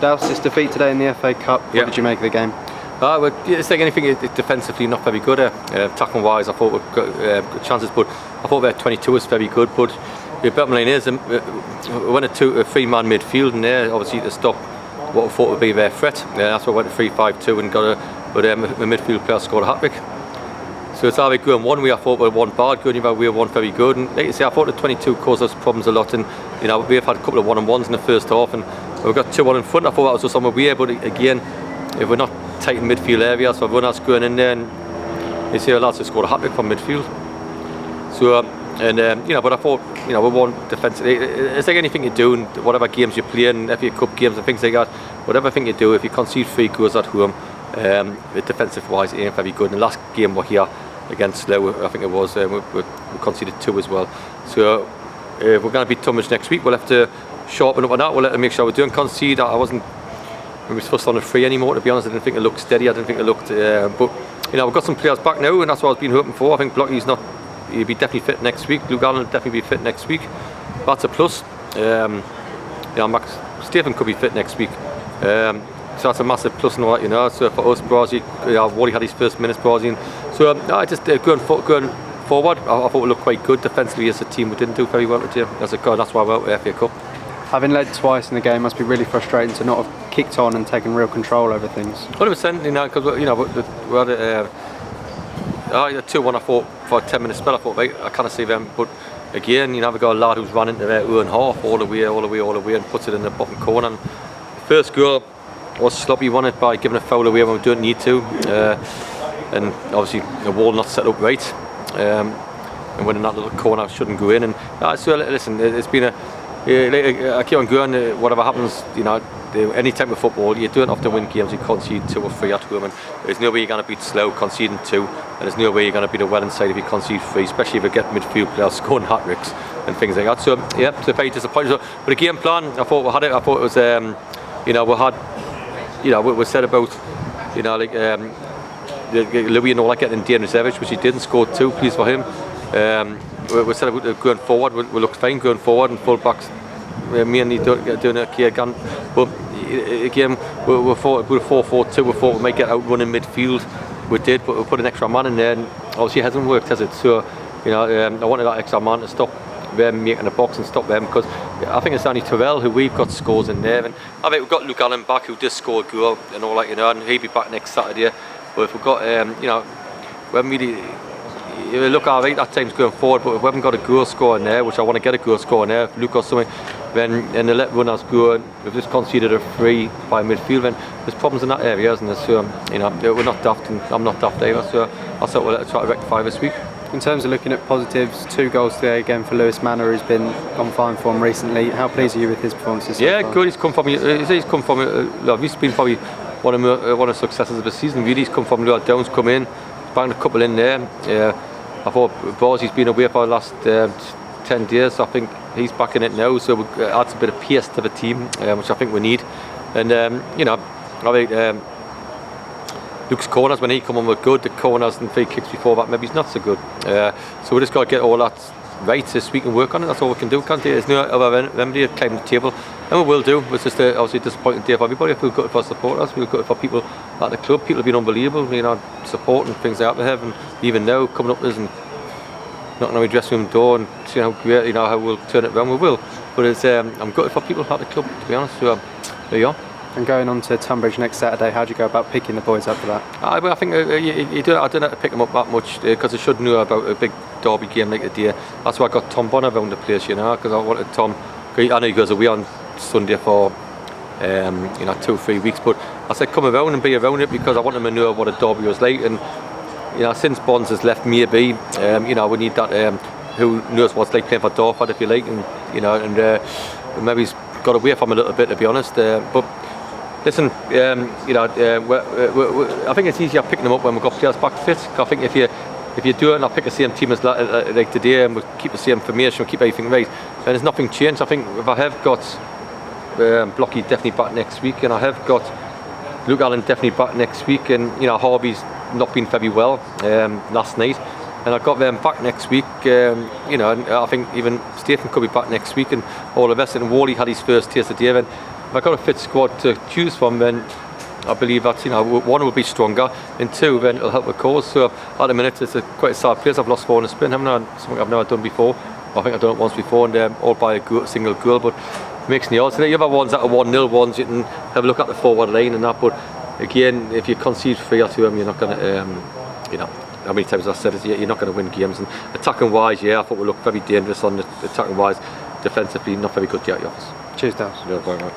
Dowse's defeat today in the FA Cup, what did you make of the game? Well, it's like anything, defensively not very good. Tackling wise, I thought we've got good chances, but I thought their 22 was very good. But the bottom line is, we went a three-man midfield, and there obviously to stop what we thought would be their threat. That's why we went to 3-5-2 and got the midfield player scored a hat-trick. So it's either going one way, I thought we were one bad, going the other way, one very good. And like you say, I thought the 22 caused us problems a lot, and we've had a couple of one-on-ones in the first half, and we got 2-1 in front. I thought that was just on the way, but again, if we're not tight in midfield areas, so everyone else going in there, and you see our lads have scored a hat-trick from midfield. So but I thought we won defensively. It's like anything you do, and whatever games you play in, FA Cup games and things like that, whatever thing you do, if you concede 3 goals at home, defensive wise it ain't very good. In the last game we're here against Slough, I think it was, we conceded 2 as well. So we're going to beat Tunbridge next week. We'll have to sharpen up on that. We'll have to make sure we don't concede. I wasn't fussed on the 3 anymore, to be honest. I didn't think it looked steady. I didn't think it looked but we've got some players back now, and that's what I've been hoping for. I think Blockie's he'll be definitely fit next week. Luke Allen will definitely be fit next week. That's a plus. Max Stephen could be fit next week. So that's a massive plus and all that, So for us, Brazil, Wally had his first minutes, Brazil. So just going forward, I thought we looked quite good defensively as a team. We didn't do very well today as a guy. That's why we're out with the FA Cup. Having led twice in the game must be really frustrating to not have kicked on and taken real control over things. 100%, because we had a 2-1. I thought for a 10-minute spell, I thought, right, I can't see them, but again, we've got a lad who's run into their own half all the way, and puts it in the bottom corner. And the first goal was sloppy, won it by giving a foul away when we don't need to, and obviously the wall not set up right, and when in that little corner shouldn't go in. And so listen, it's been I keep on going. Whatever happens, any type of football, you don't have to win games. You concede 2 or 3 at home, and there's no way you're going to beat Slough conceding 2, and there's no way you're going to beat a Welland side if you concede 3, especially if you get midfield players scoring hat-tricks and things like that. So it's very disappointing. But the game plan, I thought we had it. I thought it was, we said about, Louis and all that getting Dean Reservich, which he didn't score 2. Pleased for him. We said about going forward. We looked fine going forward, and full backs mainly doing okay again. But again, we thought with a 4-4-2, we thought we might get out running midfield. We did, but we put an extra man in there, and obviously it hasn't worked, has it? So I wanted that extra man to stop them making the box and stop them, because I think it's only Terrell who we've got scores in there, and I think we've got Luke Allen back who does score a goal and all that, and he'll be back next Saturday. But if we've got we haven't really look alright at times going forward, but if we haven't got a goal score in there, which I want to get a goal score in there, if Luke or something, then and they let runners go, and we've just conceded a 3 by midfield, then there's problems in that area, isn't there? So we're not daft, and I'm not daft either, so I thought we'll try to rectify this week. In terms of looking at positives, 2 goals today again for Lewis Manor, who's been on fine form recently. How pleased are you with his performances? Yeah, good. He's come from he's been probably one of the successes of the season. Really, he's come from Downs, come in, banged a couple in there. I thought Bozzy's been away for the last 10 days, so I think he's back in it now, so it adds a bit of pace to the team, which I think we need. And I think Luke's corners, when he come on, were good. The corners and free kicks before that, maybe he's not so good. So we just got to get all that right this week and work on it. That's all we can do, can't we? There's no other remedy to climb the table, and we will do. It's just obviously a disappointing day for everybody. I feel good for supporters, I feel good for people at the club. People have been unbelievable, supporting things like that they have, and even now coming up with us and knocking on my dressing room door and seeing how great, how we'll turn it around. We will, but it's I'm gutted for people at the club, to be honest. So there you are. And going on to Tunbridge next Saturday, how do you go about picking the boys up for that? I think I don't have to pick them up that much, because I should know about a big derby game like today. That's why I got Tom Bonner around the place, because I wanted Tom. I know he goes away on Sunday for 2-3 weeks, but I said come around and be around it, because I want him to know what a derby was like. And since Bonds has left, maybe we need that who knows what it's like playing for Dartford, if you like, and maybe he's got away from a little bit, to be honest. But listen, I think it's easier picking them up when we've got players back fit. I think if you do it and I pick the same team as like today, and we keep the same formation, we keep everything right, then there's nothing changed. I think if I have got Blocky definitely back next week, and I have got Luke Allen definitely back next week, and Harvey's not been very well last night, and I've got them back next week, and I think even Stephen could be back next week, and all the rest. And Wally had his first taste of David. if I got a fit squad to choose from, then I believe that one will be stronger, and two, then it'll help the cause. So at the minute, it's quite a sad place. I've lost 4 in a sprint, haven't I? Something I've never done before. I think I've done it once before, and all by a single goal. But it makes the odds. The other ones that are 1-0 ones, you can have a look at the forward line and that. But again, if you concede 3 or 2 of them, you're not going to, how many times I've said it, you're not going to win games. And attacking wise, I thought we looked very dangerous on the attacking wise. Defensively, not very good yet, the office. Cheers, Dowse. Yeah, very much.